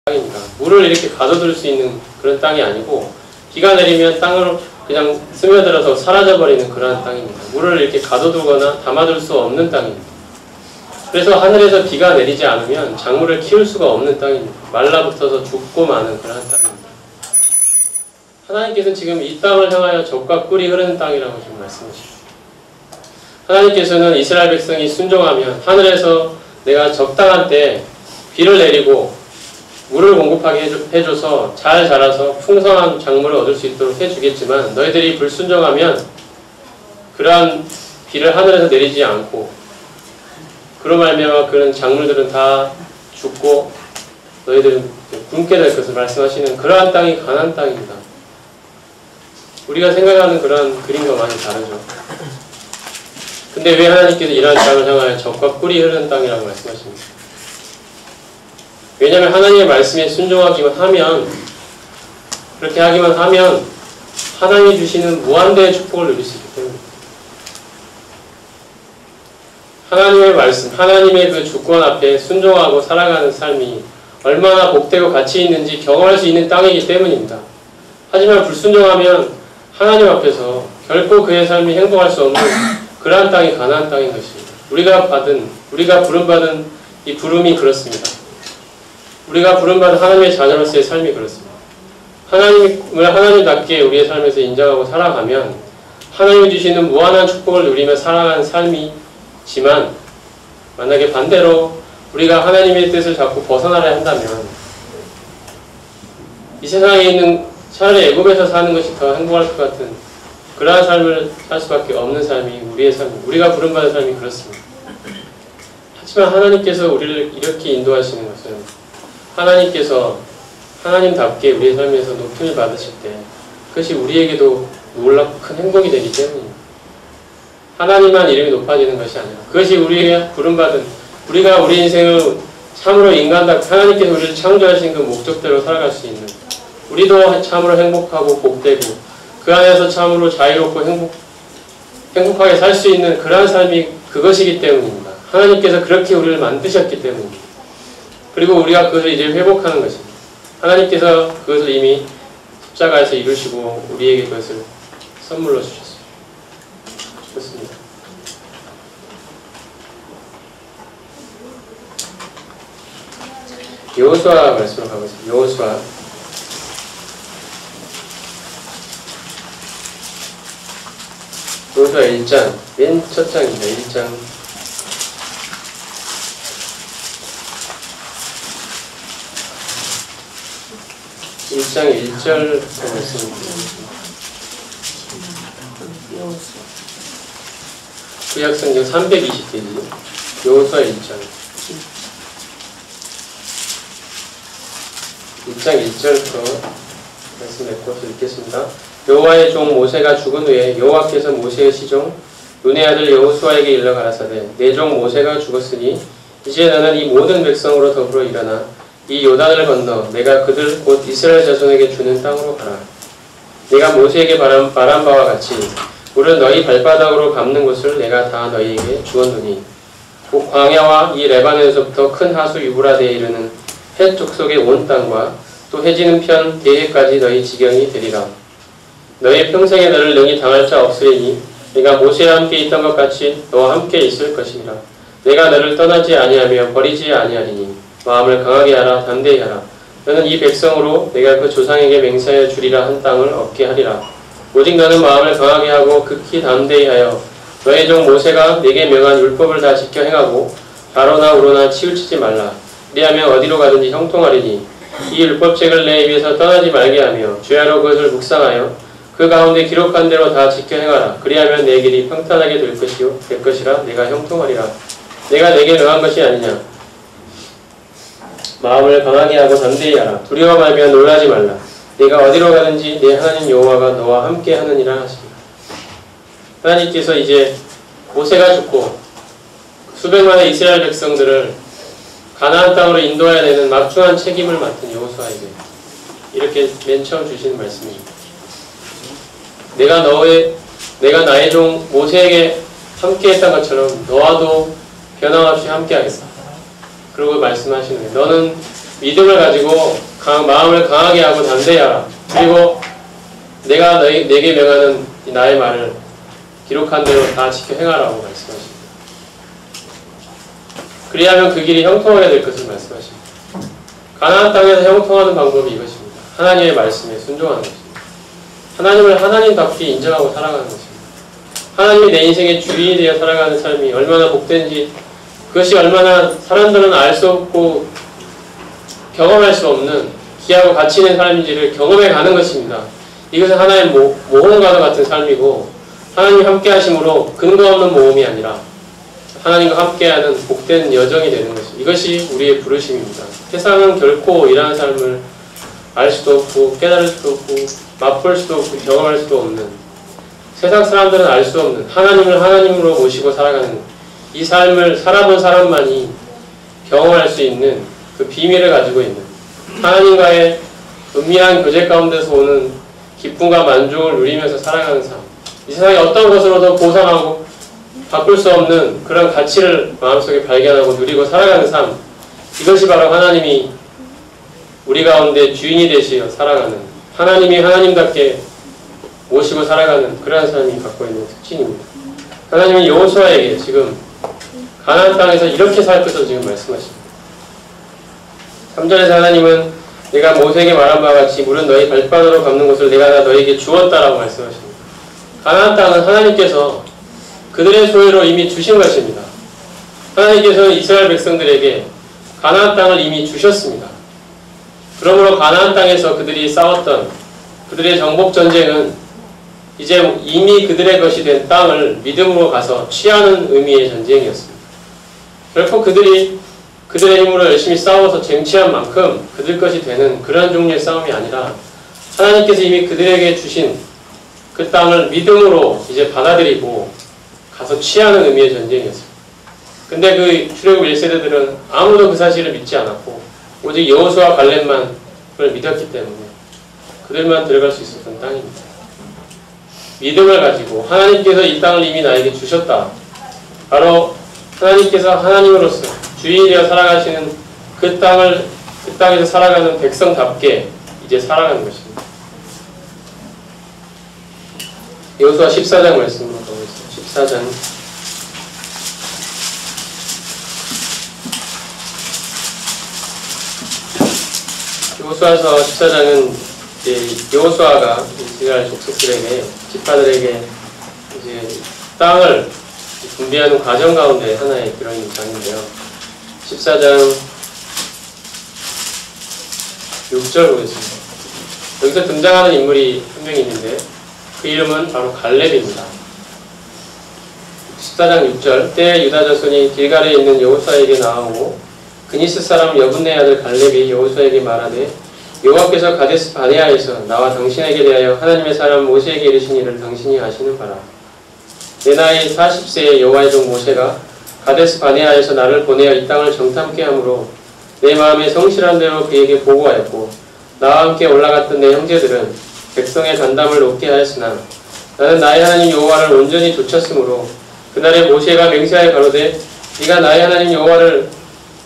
땅이니까 물을 이렇게 가둬둘 수 있는 그런 땅이 아니고 비가 내리면 땅으로 그냥 스며들어서 사라져버리는 그러한 땅입니다. 물을 이렇게 가둬두거나 담아둘 수 없는 땅입니다. 그래서 하늘에서 비가 내리지 않으면 작물을 키울 수가 없는 땅입니다. 말라붙어서 죽고 마는 그러한 땅입니다. 하나님께서는 지금 이 땅을 향하여 젖과 꿀이 흐르는 땅이라고 지금 말씀하십니다. 하나님께서는 이스라엘 백성이 순종하면 하늘에서 내가 적당한 때 비를 내리고 물을 공급하게 해줘서 잘 자라서 풍성한 작물을 얻을 수 있도록 해주겠지만 너희들이 불순종하면 그러한 비를 하늘에서 내리지 않고 그로 말미암아 그런 작물들은 다 죽고 너희들은 굶게 될 것을 말씀하시는 그러한 땅이 가나안 땅입니다. 우리가 생각하는 그러한 그림과 많이 다르죠. 근데 왜 하나님께서 이러한 땅을 향하여 젖과 꿀이 흐르는 땅이라고 말씀하십니까? 왜냐하면 하나님의 말씀에 순종하기만 하면, 그렇게 하기만 하면 하나님이 주시는 무한대의 축복을 누릴 수 있기 때문입니다. 하나님의 말씀, 하나님의 그 주권 앞에 순종하고 살아가는 삶이 얼마나 복되고 가치 있는지 경험할 수 있는 땅이기 때문입니다. 하지만 불순종하면 하나님 앞에서 결코 그의 삶이 행복할 수 없는 그러한 땅이 가나안 땅인 것입니다. 우리가 부름받은 이 부름이 그렇습니다. 우리가 부름받은 하나님의 자녀로서의 삶이 그렇습니다. 하나님을 하나님답게 우리의 삶에서 인정하고 살아가면 하나님이 주시는 무한한 축복을 누리며 살아가는 삶이지만 만약에 반대로 우리가 하나님의 뜻을 자꾸 벗어나려 한다면 이 세상에 있는 차라리 애굽에서 사는 것이 더 행복할 것 같은 그러한 삶을 살 수밖에 없는 삶이 우리의 삶입니다. 우리가 부름받은 삶이 그렇습니다. 하지만 하나님께서 우리를 이렇게 인도하시는 것은 하나님께서 하나님답게 우리의 삶에서 높임을 받으실 때 그것이 우리에게도 놀랍고 큰 행복이 되기 때문입니다. 하나님만 이름이 높아지는 것이 아니라 그것이 우리에게 부름받은 우리가 우리 인생을 참으로 인간답게 하나님께서 우리를 창조하신 그 목적대로 살아갈 수 있는 우리도 참으로 행복하고 복되고 그 안에서 참으로 자유롭고 행복하게 살 수 있는 그러한 삶이 그것이기 때문입니다. 하나님께서 그렇게 우리를 만드셨기 때문입니다. 그리고 우리가 그것을 이제 회복하는 것입니다. 하나님께서 그것을 이미 십자가에서 이루시고 우리에게 그것을 선물로 주셨습니다. 좋습니다. 여호수아 말씀으로 가보겠습니다. 여호수아 1장 맨 첫 장입니다. 1장 1장 1절부터 말씀드립니다. 구약성경 320페이지 여호수아 1장 1절부터 말씀 맺고 읽겠습니다. 여호와의 종 모세가 죽은 후에 여호와께서 모세의 시종 눈의 아들 여호수아에게 일러 가라사대 내 종 모세가 죽었으니 이제 너는 이 모든 백성으로 더불어 일어나 이 요단을 건너 내가 그들 곧 이스라엘 자손에게 주는 땅으로 가라. 내가 모세에게 말한 바와 같이 물은 너희 발바닥으로 밟는 곳을 내가 다 너희에게 주었노니 곧 광야와 이 레바논에서부터 큰 하수 유브라데에 이르는 헷 족속의 온 땅과 또 해지는 편 대해까지 너희 지경이 되리라. 너희 평생에 너를 능히 당할 자 없으리니 내가 모세와 함께 있던 것 같이 너와 함께 있을 것이니라. 내가 너를 떠나지 아니하며 버리지 아니하리니 마음을 강하게 하라. 담대히 하라. 너는 이 백성으로 내가 그 조상에게 맹세하여 주리라 한 땅을 얻게 하리라. 오직 너는 마음을 강하게 하고 극히 담대히 하여 너의 종 모세가 내게 명한 율법을 다 지켜 행하고 가로나 우로나 치우치지 말라. 그리하면 어디로 가든지 형통하리니 이 율법책을 내 입에서 떠나지 말게 하며 주야로 그것을 묵상하여 그 가운데 기록한 대로 다 지켜 행하라. 그리하면 내 길이 평탄하게 될 것이라. 내가 형통하리라. 내가 내게 명한 것이 아니냐. 마음을 강하게 하고 담대히 하라. 두려워 말며 놀라지 말라. 내가 어디로 가든지 내 하나님 여호와가 너와 함께 하느니라 하십니다. 하나님께서 이제 모세가 죽고 수백만의 이스라엘 백성들을 가나안 땅으로 인도해야 되는 막중한 책임을 맡은 여호수아에게 이렇게 맨 처음 주시는 말씀입니다. 내가 나의 종 모세에게 함께 했던 것처럼 너와도 변함없이 함께 하겠다. 그리고 말씀하시는 거예요. 너는 믿음을 가지고 마음을 강하게 하고 담대히 하라. 그리고 내가 내게 명하는 나의 말을 기록한 대로 다 지켜 행하라고 말씀하십니다. 그리하면 그 길이 형통하게 될 것을 말씀하십니다. 가나안 땅에서 형통하는 방법이 이것입니다. 하나님의 말씀에 순종하는 것입니다. 하나님을 하나님답게 인정하고 살아가는 것입니다. 하나님이 내 인생의 주인이 되어 살아가는 삶이 얼마나 복된지, 그것이 얼마나 사람들은 알 수 없고 경험할 수 없는 귀하고 가치 있는 삶인지를 경험해 가는 것입니다. 이것은 하나의 모험과도 같은 삶이고, 하나님이 함께 하심으로 근거 없는 모험이 아니라 하나님과 함께하는 복된 여정이 되는 것입니다. 이것이 우리의 부르심입니다. 세상은 결코 이러한 삶을 알 수도 없고 깨달을 수도 없고 맛볼 수도 없고 경험할 수도 없는, 세상 사람들은 알 수 없는 하나님을 하나님으로 모시고 살아가는 이 삶을 살아본 사람만이 경험할 수 있는 그 비밀을 가지고 있는, 하나님과의 은밀한 교제 가운데서 오는 기쁨과 만족을 누리면서 살아가는 삶, 이 세상에 어떤 것으로도 보상하고 바꿀 수 없는 그런 가치를 마음속에 발견하고 누리고 살아가는 삶, 이것이 바로 하나님이 우리 가운데 주인이 되시어 살아가는, 하나님이 하나님답게 모시고 살아가는 그러한 삶이 갖고 있는 특징입니다. 하나님은 여호수아에게 지금 가나안 땅에서 이렇게 살 것을 지금 말씀하십니다. 3절에서 하나님은 내가 모세에게 말한 바와 같이 물은 너희 발바닥으로 밟는 것을 내가 다 너희에게 주었다라고 말씀하십니다. 가나안 땅은 하나님께서 그들의 소유로 이미 주신 것입니다. 하나님께서는 이스라엘 백성들에게 가나안 땅을 이미 주셨습니다. 그러므로 가나안 땅에서 그들이 싸웠던 그들의 정복 전쟁은 이제 이미 그들의 것이 된 땅을 믿음으로 가서 취하는 의미의 전쟁이었습니다. 결코 그들이 그들의 힘으로 열심히 싸워서 쟁취한 만큼 그들 것이 되는 그런 종류의 싸움이 아니라, 하나님께서 이미 그들에게 주신 그 땅을 믿음으로 이제 받아들이고 가서 취하는 의미의 전쟁이었습니다. 근데 그 출애굽 1세대들은 아무도 그 사실을 믿지 않았고 오직 여호수아 갈렙만 그걸 믿었기 때문에 그들만 들어갈 수 있었던 땅입니다. 믿음을 가지고 하나님께서 이 땅을 이미 나에게 주셨다, 바로 하나님께서 하나님으로서 주인이 되어 살아가시는 그 땅에서 살아가는 백성답게 이제 살아가는 것입니다. 여호수아 14장 말씀으로 가보겠습니다. 14장 14장은 이제 여호수아가 이스라엘 족속들에게, 지파들에게 이제 땅을 분배하는 과정 가운데 하나의 그런 장인데요. 14장 6절 보겠습니다. 여기서 등장하는 인물이 한 명 있는데 그 이름은 바로 갈렙입니다. 14장 6절 때에 유다 자손이 길갈에 있는 여호수아에게 나오고 그니스 사람 여분네 아들 갈렙이 여호수아에게 말하되 여호와께서 가데스 바네아에서 나와 당신에게 대하여 하나님의 사람 모세에게 이르신 일을 당신이 아시는 바라. 내 나이 40세의 여호와의 종 모세가 가데스 바네아에서 나를 보내어 이 땅을 정탐케 함으로 내 마음에 성실한 대로 그에게 보고하였고 나와 함께 올라갔던 내 형제들은 백성의 간담을 높게 하였으나 나는 나의 하나님 여호와를 온전히 좇았으므로 그날에 모세가 맹세하여 가로되 네가 나의 하나님 여호와를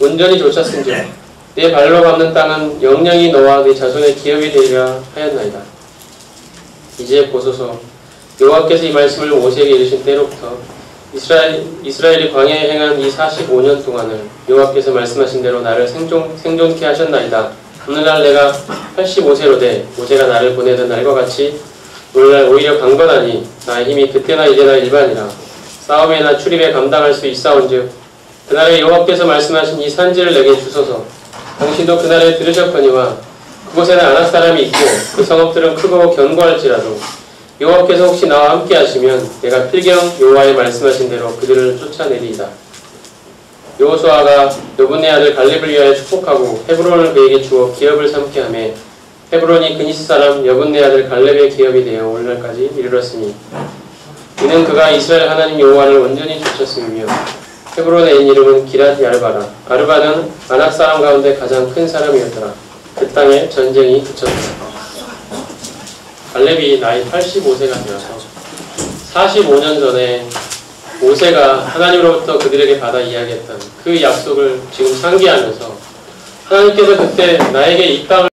온전히 좇았은즉 내 발로 밟는 땅은 영영이 너와 네 자손의 기업이 되리라 하였나이다. 이제 보소서, 여호와께서 이 말씀을 모세에게 이르신 때로부터 이스라엘이 광야에 행한 이 45년 동안을 여호와께서 말씀하신 대로 나를 생존케 하셨나이다. 오늘날 내가 85세로 돼 모세가 나를 보내던 날과 같이 오늘날 오히려 강건하니 나의 힘이 그때나 이제나 일반이라. 싸움에나 출입에 감당할 수 있사온즉 그날에 여호와께서 말씀하신 이 산지를 내게 주소서. 당신도 그날에 들으셨거니와 그곳에는 아낙 사람이 있고 그 성읍들은 크고 견고할지라도 여호와께서 혹시 나와 함께 하시면 내가 필경 여호와의 말씀하신 대로 그들을 쫓아내리이다. 여호수아가 여분네 아들 갈렙을 위하여 축복하고 헤브론을 그에게 주어 기업을 삼게 하며 헤브론이 그니스 사람 여분네 아들 갈렙의 기업이 되어 오늘날까지 이르렀으니 이는 그가 이스라엘 하나님 여호와를 온전히 좇았음이며 헤브론의 이름은 기랏 얄바라. 아르바는 아낙 사람 가운데 가장 큰 사람이었더라. 그 땅에 전쟁이 그쳤다. 갈렙이 나이 85세가 되어서 45년 전에 모세가 하나님으로부터 그들에게 받아 이야기했던 그 약속을 지금 상기하면서 하나님께서 그때 나에게 이 땅을